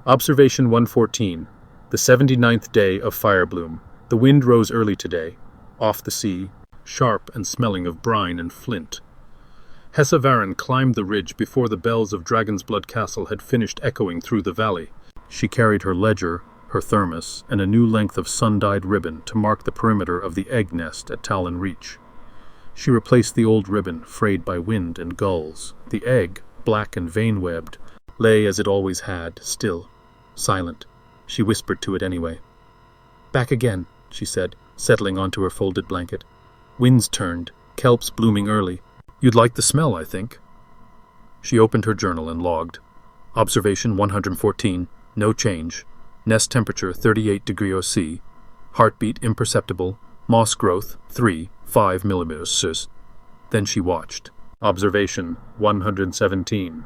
Observation 114. The 79th day of Firebloom. The wind rose early today, off the sea, sharp and smelling of brine and flint. Hessa Varran climbed the ridge before the bells of Dragonsblood Castle had finished echoing through the valley. She carried her ledger, her thermos, and a new length of sun-dyed ribbon to mark the perimeter of the egg nest at Tallen Reach. She replaced the old ribbon, frayed by wind and gulls. The egg, black and vein-webbed, lay as it always had, still, silent. She whispered to it anyway. "Back again," she said, settling onto her folded blanket. "Winds turned, kelps blooming early. You'd like the smell, I think." She opened her journal and logged. Observation 114, no change. Nest temperature 38 degrees C. Heartbeat imperceptible. Moss growth 3.5 millimeters. Then she watched. Observation 117.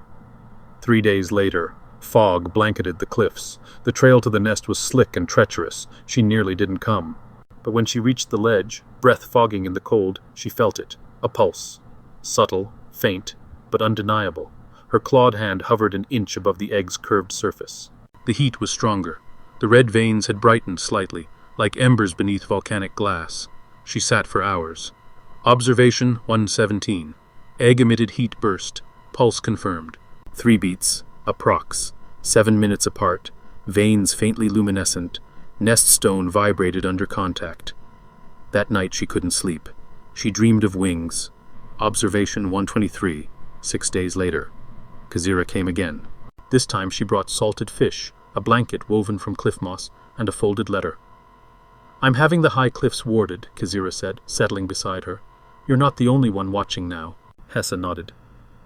3 days later, fog blanketed the cliffs. The trail to the nest was slick and treacherous. She nearly didn't come. But when she reached the ledge, breath fogging in the cold, she felt it. A pulse. Subtle, faint, but undeniable. Her clawed hand hovered an inch above the egg's curved surface. The heat was stronger. The red veins had brightened slightly, like embers beneath volcanic glass. She sat for hours. Observation 117. Egg emitted heat burst. Pulse confirmed. 3 beats. Approx. 7 minutes apart. Veins faintly luminescent. Nest stone vibrated under contact. That night she couldn't sleep. She dreamed of wings. Observation 123. 6 days later. Kazira came again. This time she brought salted fish, a blanket woven from cliff moss, and a folded letter. "I'm having the high cliffs warded," Kazira said, settling beside her. "You're not the only one watching now." Hessa nodded.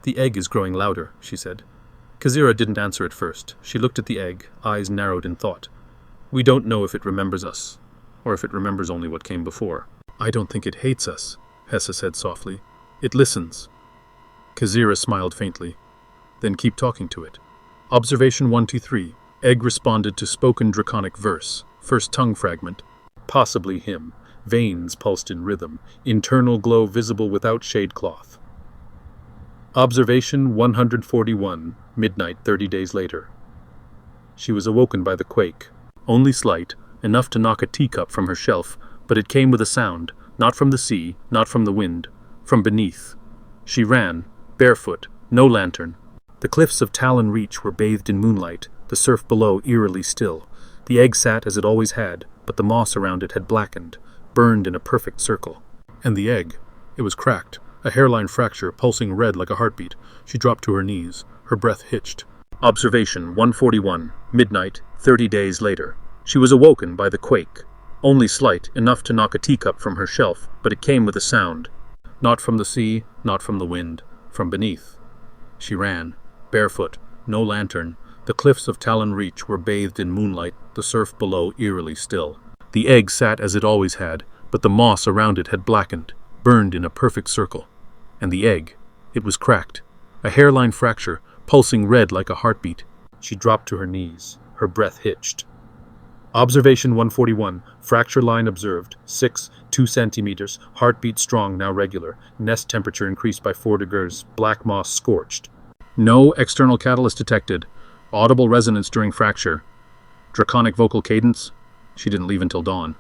"The egg is growing louder," she said. Kazira didn't answer at first. She looked at the egg, eyes narrowed in thought. "We don't know if it remembers us, or if it remembers only what came before." "I don't think it hates us," Hessa said softly. "It listens." Kazira smiled faintly. "Then keep talking to it." Observation 123. Egg responded to spoken draconic verse. First tongue fragment. Possibly hymn. Veins pulsed in rhythm. Internal glow visible without shade cloth. Observation 141. Midnight 30 days later. She was awoken by the quake. Only slight, enough to knock a teacup from her shelf, but it came with a sound, not from the sea, not from the wind, from beneath. She ran, barefoot, no lantern. The cliffs of Tallen Reach were bathed in moonlight, the surf below eerily still. The egg sat as it always had, but the moss around it had blackened, burned in a perfect circle. And the egg, it was cracked, a hairline fracture pulsing red like a heartbeat. She dropped to her knees, her breath hitched. Observation 141, midnight, 30 days later. She was awoken by the quake. Only slight, enough to knock a teacup from her shelf, but it came with a sound. Not from the sea, not from the wind, from beneath. She ran, barefoot, no lantern. The cliffs of Tallen Reach were bathed in moonlight, the surf below eerily still. The egg sat as it always had, but the moss around it had blackened, burned in a perfect circle. And the egg, it was cracked, a hairline fracture, pulsing red like a heartbeat. She dropped to her knees, her breath hitched. Observation 141, fracture line observed, 2 centimeters, heartbeat strong, now regular, nest temperature increased by 4 degrees, black moss scorched. No external catalyst detected, audible resonance during fracture, draconic vocal cadence. She didn't leave until dawn.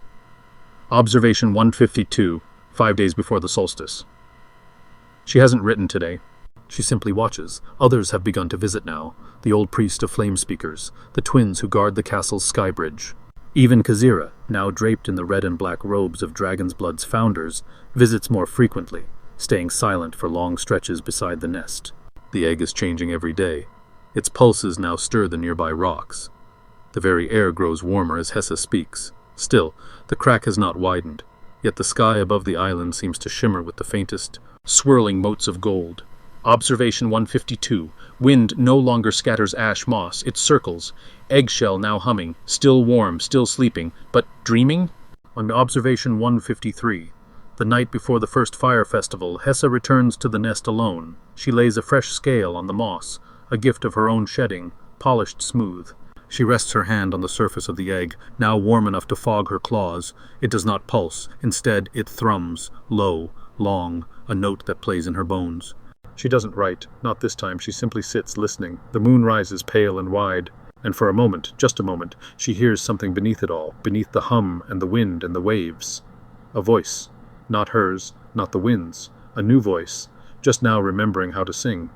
Observation 152, 5 days before the solstice. She hasn't written today. She simply watches. Others have begun to visit now, the old priest of flame speakers, the twins who guard the castle's sky bridge. Even Kazira, now draped in the red and black robes of Dragonsblood's founders, visits more frequently, staying silent for long stretches beside the nest. The egg is changing every day. Its pulses now stir the nearby rocks. The very air grows warmer as Hessa speaks. Still, the crack has not widened, yet the sky above the island seems to shimmer with the faintest, swirling motes of gold. Observation 152. Wind no longer scatters ash moss, it circles. Eggshell now humming, still warm, still sleeping, but dreaming? On Observation 153. The night before the first fire festival, Hessa returns to the nest alone. She lays a fresh scale on the moss, a gift of her own shedding, polished smooth. She rests her hand on the surface of the egg, now warm enough to fog her claws. It does not pulse. Instead, it thrums, low, long, a note that plays in her bones. She doesn't write. Not this time. She simply sits listening. The moon rises pale and wide. And for a moment, just a moment, she hears something beneath it all, beneath the hum and the wind and the waves. A voice. Not hers, not the wind's. A new voice, just now remembering how to sing.